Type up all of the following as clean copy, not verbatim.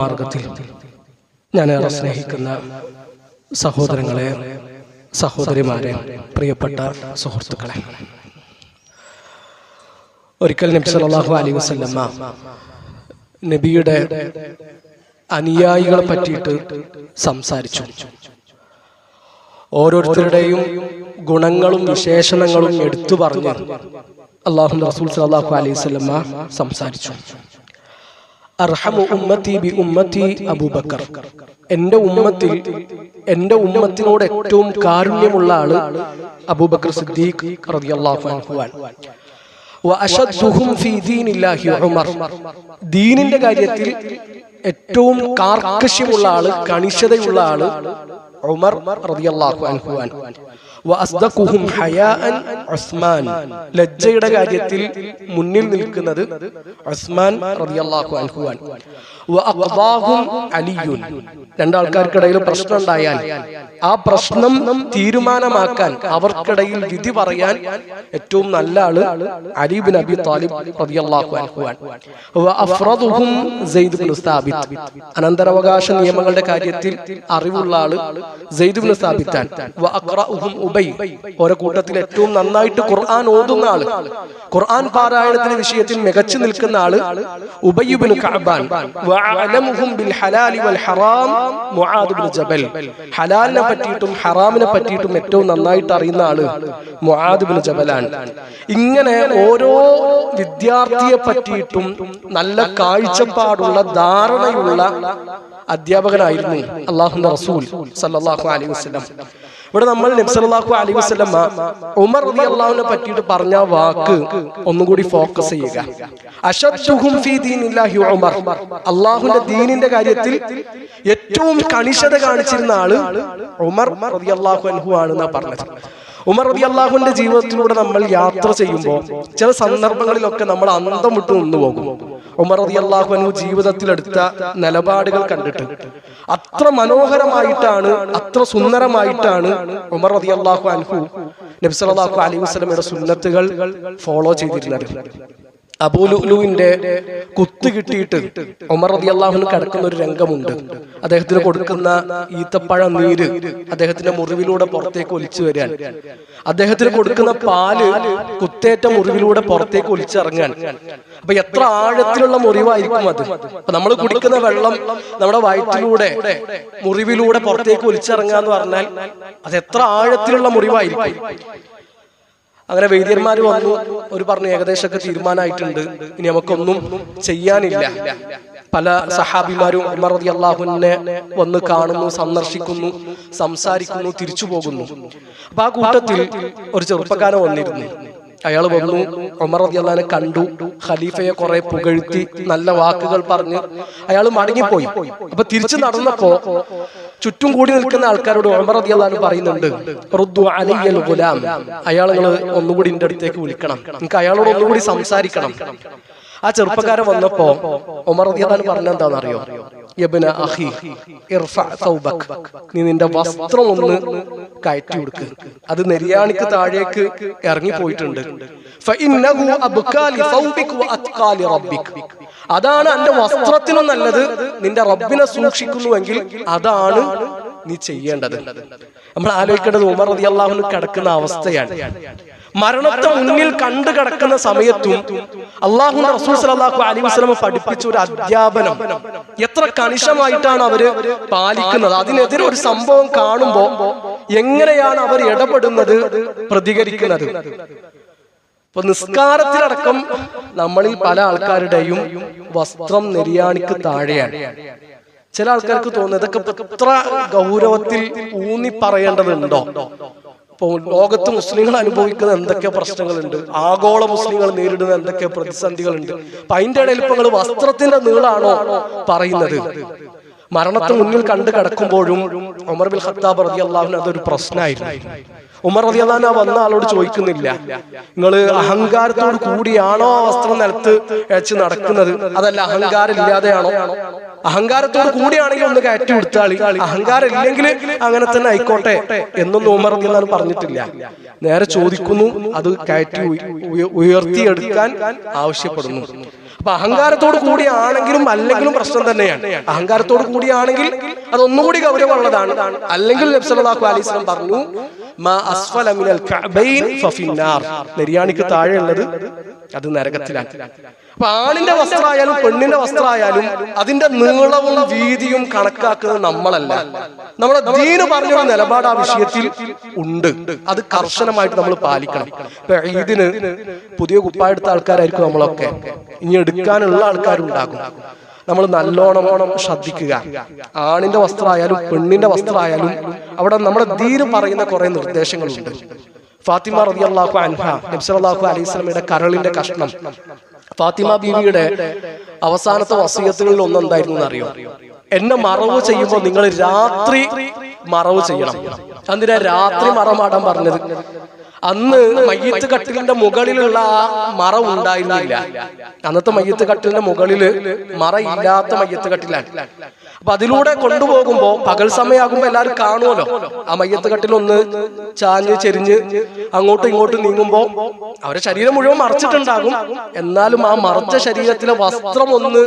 മാർഗത്തിൽ ഞാനേറെ സ്നേഹിക്കുന്ന സഹോദരങ്ങളെ, സഹോദരിമാരെ, പ്രിയപ്പെട്ട സുഹൃത്തുക്കളെ, ഒരിക്കൽ നബി സല്ലല്ലാഹു അലൈഹി വസല്ലമ നബിയുടെ അനുയായികളെ പറ്റിയിട്ട് സംസാരിച്ചു. ഓരോരുത്തരുടെയും ഗുണങ്ങളും വിശേഷണങ്ങളും എടുത്തു പറഞ്ഞ് അല്ലാഹുവിന്റെ റസൂൽ സല്ലല്ലാഹു അലൈഹി വസല്ലമ സംസാരിച്ചു. അർഹമു ഉമ്മത്തി ബി ഉമ്മത്തി അബൂബക്കർ, എന്റെ ഉമ്മത്തിനോട് ഏറ്റവും കാരുണ്യമുള്ള ആള് അബൂബക്കർ സിദ്ദീഖ് റളിയല്ലാഹു അൻഹു ആണ്. വഅശദ്ദുഹും ഫീ ദീനില്ലാഹി ഉമർ, ദീനിന്റെ കാര്യത്തിൽ ഏറ്റവും കാർക്കശ്യമുള്ള ആള്, കണിശതയുള്ള ആള് ഉമർ റളിയല്ലാഹു അൻഹു ആണ്. വഅസ്ദഖുഹും ഹയാഅൻ ഉസ്മാൻ, ലജ്ജയുടെ കാര്യത്തിൽ മുന്നിൽ നിൽക്കുന്നത് ഉസ്മാൻ റളിയല്ലാഹു അൻഹു ആണ്. വഅഖദാഹും അലിയുൻ, രണ്ടാൾക്കാർക്കിടയിൽ പ്രശ്നം ഉണ്ടായാൽ ആ പ്രശ്നം തീരുമാനമാക്കാൻ, അവർക്കിടയിൽ വിധി പറയാൻ ഏറ്റവും നല്ല ആള് അലി ഇബ്നു അബി ത്വാലിബ് റളിയല്ലാഹു അൻഹു ആണ്. വഅഫ്റദുഹും സയ്യിദ് ഇബ്നു സാബിത്ത്, അനന്തരാവകാശ നിയമങ്ങളുടെ കാര്യത്തിൽ അറിവുള്ള ആള് സയ്യിദ് ഇബ്നു സാബിത്ത് ആണ്. വഅഖറഉഹും ഉബൈ, ഓരോ കൂട്ടത്തിൽ ഏറ്റവും നന്നായിട്ട് ഖുർആൻ ഓതുന്ന ആള്, ഖുർആൻ പാരായണത്തിന്റെ വിഷയത്തിൽ മികച്ചു നിൽക്കുന്ന ആള് ഉബൈ ഇബ്നു കഅബാൻ. വഅലമുഹും ബിൽ ഹലാലി വൽ ഹറാം മുആദ് ഇബ്നു ജബൽ, ഹലാലിനെ പറ്റിയിട്ടും ഹറാമിനെ പറ്റിയിട്ടും ഏറ്റവും നന്നായിട്ട് അറിയുന്ന ആള് മുആദ് ഇബ്നു ജബലാണ്. ഇങ്ങനെ ഓരോ വിദ്യാർത്ഥിയെ പറ്റിയിട്ടും നല്ല കാഴ്ചപ്പാടുള്ള, ധാരണയുള്ള അധ്യാപകനായിരുന്നു അല്ലാഹുവിന്റെ റസൂൽ സല്ലല്ലാഹു അലൈഹി വസല്ലം. ഇവിടെ നമ്മൾ നബി സല്ലല്ലാഹു അലൈഹി വസല്ലം ഉമർ റളിയല്ലാഹുവിനെ പറ്റിയിട്ട് പറഞ്ഞ വാക്ക് ഒന്നുകൂടി ഫോക്കസ് ചെയ്യുക. അശദ്ദുഹും ഫീ ദീനില്ലാഹി ഉമർ, അല്ലാഹുവിന്റെ ദീനിന്റെ കാര്യത്തിൽ ഏറ്റവും കണിശത കാണിച്ചിരുന്ന ആള് ഉമർ റളിയല്ലാഹു അൻഹു ആണെന്നാ പറഞ്ഞത്. ഉമർ റളിയല്ലാഹുവിന്റെ ജീവിതത്തിലൂടെ നമ്മൾ യാത്ര ചെയ്യുമ്പോൾ ചില സന്ദർഭങ്ങളിലൊക്കെ നമ്മൾ അന്തം വിട്ട് നിന്നുപോകും. ഉമർ റളിയല്ലാഹു അൻഹു ജീവിതത്തിലെടുത്ത നിലപാടുകൾ കണ്ടിട്ട് അത്ര മനോഹരമായിട്ടാണ്, അത്ര സുന്ദരമായിട്ടാണ് ഉമർ റളിയല്ലാഹു അൻഹു നബി സല്ലല്ലാഹു അലൈഹി വസല്ലമയുടെ സുന്നത്തുകൾ ഫോളോ ചെയ്തിരുന്നത്. അബൂ ലുഅ്ലുവിന്റെ കുത്ത് കിട്ടിയിട്ട് ഉമർ റളിയല്ലാഹു അൻഹു കിടക്കുന്ന ഒരു രംഗമുണ്ട്. അദ്ദേഹത്തിന് കൊടുക്കുന്ന ഈത്തപ്പഴ നീര് അദ്ദേഹത്തിന്റെ മുറിവിലൂടെ പുറത്തേക്ക് ഒലിച്ചു വരാൻ, അദ്ദേഹത്തിന് കൊടുക്കുന്ന പാല് കുത്തേറ്റ മുറിവിലൂടെ പുറത്തേക്ക് ഒലിച്ചിറങ്ങാൻ. അപ്പൊ എത്ര ആഴത്തിലുള്ള മുറിവായിരിക്കും അത്. അപ്പൊ നമ്മൾ കുടിക്കുന്ന വെള്ളം നമ്മുടെ വയറ്റിലൂടെ മുറിവിലൂടെ പുറത്തേക്ക് ഒലിച്ചിറങ്ങുക എന്ന് പറഞ്ഞാൽ അത് എത്ര ആഴത്തിലുള്ള മുറിവായിരിക്കും. അങ്ങനെ വൈദ്യന്മാര് വന്നു, ഒരു പറഞ്ഞു ഏകദേശമൊക്കെ തീരുമാനമായിട്ടുണ്ട്, ഇനി നമുക്കൊന്നും ചെയ്യാനില്ല. പല സഹാബിമാരും ഉമർ റളിയല്ലാഹുവിനെ വന്ന് കാണുന്നു, സന്ദർശിക്കുന്നു, സംസാരിക്കുന്നു, തിരിച്ചു പോകുന്നു. അപ്പൊ ആ കൂട്ടത്തിൽ ഒരു ചെറുപ്പക്കാരൻ വന്നിരുന്നു. അയാൾ വന്നു, ഉമർ റളിയല്ലാഹുവിനെ കണ്ടു, ഖലീഫയെ കുറെ പുകഴ്ത്തി, നല്ല വാക്കുകൾ പറഞ്ഞ് അയാൾ മടങ്ങിപ്പോയി. അപ്പൊ തിരിച്ചു നടന്നപ്പോ ചുറ്റും കൂടി നിൽക്കുന്ന ആൾക്കാരോട് ഉമർ റളിയല്ലാഹു പറയുന്നുണ്ട്, റുദ്ദു അലയ്യൽ ഗുലാം, അയാൾ നിങ്ങൾ ഒന്നുകൂടി എന്റെ അടുത്തേക്ക് വിളിക്കണം, എനിക്ക് അയാളോട് ഒന്നുകൂടി സംസാരിക്കണം. ആ ചെറുപ്പക്കാരൻ വന്നപ്പോ ഉമർ റളിയല്ലാഹു പറഞ്ഞെന്താണെന്നറിയോ? യബ്ന അഖി ഇർഫഅ സൗബക്, നീ നിന്റെ വസ്ത്രം ഒന്ന് കയറ്റി കൊടുക്ക്, അത് നെരിയാണിക്ക് താഴേക്ക് ഇറങ്ങി പോയിട്ടുണ്ട്. ഫഇന്നഹു അബ്കാ ലി സൗബിക വഅത്ഖാ ലി റബ്ബിക, അതാണ് എന്റെ വസ്ത്രത്തിനും നല്ലത്, നിന്റെ റബ്ബിനെ സൂക്ഷിക്കുന്നുവെങ്കിൽ അതാണ് നീ ചെയ്യേണ്ടത്. നമ്മൾ ആലോചിക്കേണ്ടത് ഉമർ റളിയല്ലാഹു അൻഹു കിടക്കുന്ന അവസ്ഥയാണ്. മരണത്തെ മുന്നിൽ കണ്ടു കിടക്കുന്ന സമയത്തും അല്ലാഹുവിന്റെ റസൂൽ സല്ലല്ലാഹു അലൈഹി വസല്ലം പഠിപ്പിച്ച ഒരു അധ്യാപനം എത്ര കണിശമായിട്ടാണ് അവര് പാലിക്കുന്നത്. അതിനെതിരെ ഒരു സംഭവം കാണുമ്പോ എങ്ങനെയാണ് അവർ ഇടപെടുന്നത്, പ്രതികരിക്കുന്നത്. ഇപ്പൊ നിസ്കാരത്തിലടക്കം നമ്മളിൽ പല ആൾക്കാരുടെയും വസ്ത്രം നെരിയാണിക്ക് താഴെയാണ്. ചില ആൾക്കാർക്ക് തോന്നുന്നത് ഇതൊക്കെ എത്ര ഗൗരവത്തിൽ ഊന്നി പറയേണ്ടതുണ്ടോ? ഇപ്പൊ ലോകത്ത് മുസ്ലിങ്ങൾ അനുഭവിക്കുന്ന എന്തൊക്കെ പ്രശ്നങ്ങളുണ്ട്, ആഗോള മുസ്ലിങ്ങൾ നേരിടുന്ന എന്തൊക്കെ പ്രതിസന്ധികളുണ്ട്. അപ്പൊ അതിന്റെ ഇടയിൽ ഇപ്പൊ നിങ്ങൾ വസ്ത്രത്തിന്റെ നീളാണോ പറയുന്നത്? മരണത്തെ മുന്നിൽ കണ്ടു കിടക്കുമ്പോഴും ഉമർ ബിൻ ഖത്താബ് റളിയല്ലാഹു അൻഹു അതൊരു പ്രശ്നമായിരുന്നു. ഉമർ റളിയല്ലാഹു അൻഹു വന്ന ആളോട് ചോദിക്കുന്നില്ല, നിങ്ങൾ അഹങ്കാരത്തോട് കൂടിയാണോ ആ വസ്ത്രം നിലത്ത് വെച്ച് നടക്കുന്നത്, അതല്ല അഹങ്കാരം ഇല്ലാതെയാണോ? അഹങ്കാരത്തോട് കൂടിയാണെങ്കിൽ ഒന്ന് കയറ്റി കൊടുത്താളി, അഹങ്കാരം ഇല്ലെങ്കിൽ അങ്ങനെ തന്നെ ആയിക്കോട്ടെ എന്നൊന്നും ഉമർ റളിയല്ലാഹു അൻഹു പറഞ്ഞിട്ടില്ല. നേരെ ചോദിക്കുന്നു, അത് കയറ്റി ഉയർത്തിയെടുക്കാൻ ആവശ്യപ്പെടുന്നു. അപ്പൊ അഹങ്കാരത്തോട് കൂടിയാണെങ്കിലും അല്ലെങ്കിലും പ്രശ്നം തന്നെയാണ്. അഹങ്കാരത്തോട് കൂടിയാണെങ്കിൽ അതൊന്നുകൂടി ഗൗരവമുള്ളതാണ്. അല്ലെങ്കിൽ നബി സല്ലല്ലാഹു അലൈഹി വസല്ലം പറഞ്ഞു, മാ അസ്ഫല മിനൽ കഅബൈൻ ഫഫിന്നാർ, നെരിയാണിക്ക് താഴെ ഉള്ളത് അത് നരകത്തിലാണ്. അപ്പൊ ആണിന്റെ വസ്ത്രമായാലും പെണ്ണിന്റെ വസ്ത്രമായാലും അതിന്റെ നീളവും വീതിയും കണക്കാക്കുന്നത് നമ്മളല്ല. നമ്മുടെ ദീന് പറഞ്ഞൊരു നിലപാട് ആ വിഷയത്തിൽ ഉണ്ട്. അത് കർശനമായിട്ട് നമ്മൾ പാലിക്കണം. ഇപ്പൊ ഈദിന് പുതിയ കുപ്പായെടുത്ത ആൾക്കാരായിരിക്കും നമ്മളൊക്കെ, ഇനി എടുക്കാനുള്ള ആൾക്കാരുണ്ടാകും. നമ്മൾ നല്ലോണം ശ്രദ്ധിക്കുക. ആണിന്റെ വസ്ത്രമായാലും പെണ്ണിന്റെ വസ്ത്രമായാലും അവിടെ നമ്മുടെ ദീന് പറയുന്ന കുറെ നിർദ്ദേശങ്ങളുണ്ട്. ഫാത്തിമ റളിയല്ലാഹു അൻഹ, നബി സല്ലല്ലാഹു അലൈഹി വസല്ലമയുടെ കരളിന്റെ കഷ്ണം, ഫാത്തിമ ബീവിയുടെ അവസാനത്തെ വസിയത്തുകളിൽ ഒന്നെന്തായിരുന്നു അറിയോ? എന്നെ മറവ് ചെയ്യുമ്പോൾ നിങ്ങൾ രാത്രി മറവ് ചെയ്യണം. എന്തിനാ രാത്രി മറമാടാൻ പറഞ്ഞത്? അന്ന് മയ്യത്ത് കട്ടിലിന്റെ മുകളിലുള്ള ആ മറ ഉണ്ടായിരുന്നില്ല. അന്നത്തെ മയ്യത്ത് കട്ടിലിന്റെ മുകളില് മറ ഇല്ലാത്ത മയ്യത്ത് കട്ടിലാണ്. അപ്പൊ അതിലൂടെ കൊണ്ടുപോകുമ്പോ പകൽ സമയമാകുമ്പോ എല്ലാവരും കാണുമല്ലോ. ആ മയ്യത്ത് കട്ടിലൊന്ന് ചാഞ്ഞ് ചെരിഞ്ഞ് അങ്ങോട്ടും ഇങ്ങോട്ടും നീങ്ങുമ്പോ അവരുടെ ശരീരം മുഴുവൻ മറച്ചിട്ടുണ്ടാകും. എന്നാലും ആ മറച്ച ശരീരത്തിലെ വസ്ത്രം ഒന്ന്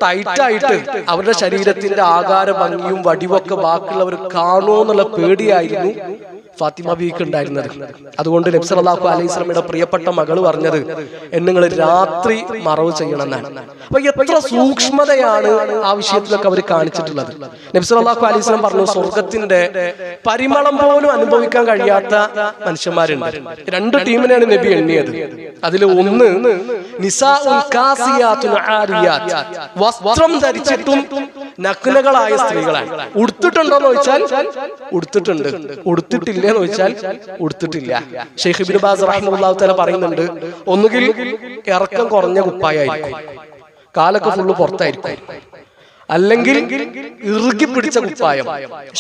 ടൈറ്റായിട്ട് അവരുടെ ശരീരത്തിന്റെ ആകാര ഭംഗിയും വടിവൊക്കെ ബാക്കിയുള്ളവർ കാണുമോ എന്നുള്ള പേടിയായിരുന്നു ഫാത്തിമ ബീവിക്ക് ഉണ്ടായിരുന്നത്. അതുകൊണ്ട് നബി സല്ലല്ലാഹു അലൈഹി വസല്ലമയുടെ പ്രിയപ്പെട്ട മകള് പറഞ്ഞത് നിങ്ങൾ രാത്രി മറവ് ചെയ്യണമെന്നാണ്. അപ്പൊ എത്ര സൂക്ഷ്മതയാണ് ആ വിഷയത്തിലൊക്കെ അവർ കാണിച്ചിട്ടുള്ളത്. നബി സല്ലല്ലാഹു അലൈഹി വസല്ലം പറഞ്ഞു, സ്വർഗത്തിന്റെ പരിമളം പോലും അനുഭവിക്കാൻ കഴിയാത്ത മനുഷ്യന്മാരുണ്ട്. രണ്ട് ടീമിനെയാണ് നബി എണ്ണിയത്. അതിൽ ഒന്ന് നിസാഉൻ കാസിയാത്തുൻ ആരിയാത്ത്, വസ്ത്രം ധരിച്ചിട്ടും നഗ്നകളായ സ്ത്രീകളാണ്. ഉടുത്തിട്ടുണ്ടോന്ന് ചോദിച്ചാൽ ഉടുത്തിട്ടുണ്ട്, ഉടുത്തിട്ടില്ല എന്ന് ചോദിച്ചാൽ ഉടുത്തിട്ടില്ല. ഷെയ്ഖ് ഇബ്നു ബാസ് റഹിമഹുല്ലാഹു തആല പറയുന്നുണ്ട്, ഒന്നുകിൽ ഇറക്കം കുറഞ്ഞ കുപ്പായായിരിക്കും, കാലൊക്കെ ഫുള്ള് പുറത്തായിരിക്കും, അല്ലെങ്കിൽ ഇറുകി പിടിച്ച കുപ്പായം,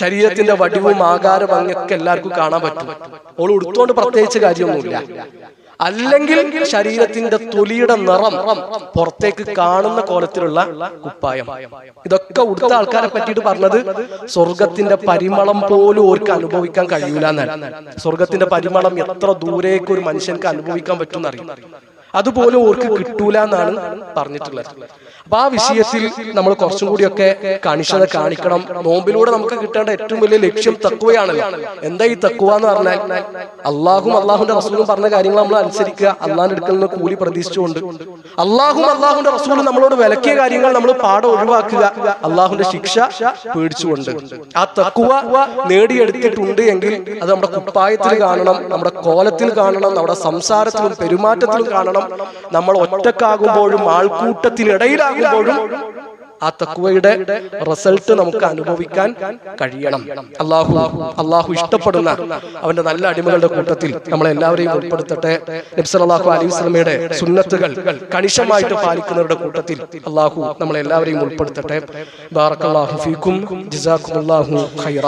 ശരീരത്തിന്റെ വടിവും ആകാര ഭംഗിയൊക്കെ എല്ലാവർക്കും കാണാൻ പറ്റും, ഓൾ ഉടുത്തോണ്ട് പ്രത്യേകിച്ച് കാര്യമൊന്നുമില്ല. അല്ലെങ്കിൽ ശരീരത്തിന്റെ തൊലിയുടെ നിറം പുറത്തേക്ക് കാണുന്ന കോലത്തിലുള്ള കുപ്പായം. ഇതൊക്കെ ഉടുത്ത ആൾക്കാരെ പറ്റിയിട്ട് പറഞ്ഞത് സ്വർഗത്തിന്റെ പരിമളം പോലും ഓർക്ക് അനുഭവിക്കാൻ കഴിയൂല എന്നാണ്. സ്വർഗത്തിന്റെ പരിമളം എത്ര ദൂരേക്ക് ഒരു മനുഷ്യർക്ക് അനുഭവിക്കാൻ പറ്റുമെന്നറിയും, അതുപോലും ഓർക്ക് കിട്ടൂല എന്നാണ് പറഞ്ഞിട്ടുള്ളത്. അപ്പൊ ആ വിഷയത്തിൽ നമ്മൾ കുറച്ചും കൂടിയൊക്കെ കണിശത കാണിക്കണം. നോമ്പിലൂടെ നമുക്ക് കിട്ടേണ്ട ഏറ്റവും വലിയ ലക്ഷ്യം തഖ്വയാണല്ലോ. എന്താ ഈ തഖ്വ എന്ന് പറഞ്ഞാൽ? അള്ളാഹും അള്ളാഹുന്റെ റസൂലും പറഞ്ഞ കാര്യങ്ങൾ നമ്മൾ അനുസരിക്കുക, അള്ളാഹിന്റെ അടുക്കൽ നിന്ന് കൂലി പ്രതീക്ഷിച്ചുകൊണ്ട്. അള്ളാഹും അള്ളാഹുന്റെ റസൂലും നമ്മളോട് വിലക്കിയ കാര്യങ്ങൾ നമ്മൾ പാടെ ഒഴിവാക്കുക, അള്ളാഹുന്റെ ശിക്ഷ പേടിച്ചുകൊണ്ട്. ആ തഖ്വ നേടിയെടുത്തിട്ടുണ്ട് എങ്കിൽ അത് നമ്മുടെ കുപ്പായത്തിൽ കാണണം, നമ്മുടെ കോലത്തിൽ കാണണം, നമ്മുടെ സംസാരത്തിലും പെരുമാറ്റത്തിലും കാണണം. നമ്മൾ ഒറ്റക്കാകുമ്പോഴും ആൾക്കൂട്ടത്തിനിടയിലാകുമ്പോഴും ആ തഖ്വയുടെ റിസൾട്ട് നമുക്ക് അനുഭവിക്കാൻ കഴിയണം. അള്ളാഹു ഇഷ്ടപ്പെടുന്ന അവന്റെ നല്ല അടിമകളുടെ കൂട്ടത്തിൽ നമ്മളെല്ലാവരെയും ഉൾപ്പെടുത്തട്ടെ. നബി സല്ലല്ലാഹു അലൈഹി വസല്ലമയുടെ സുന്നത്തുകൾ കണിശമായിട്ട് പാലിക്കുന്നവരുടെ കൂട്ടത്തിൽ അള്ളാഹു നമ്മളെല്ലാവരെയും ഉൾപ്പെടുത്തട്ടെ. ബാറക്കല്ലാഹു ഫീക്കും, ജസാക്കുമുല്ലാഹു ഖൈറ.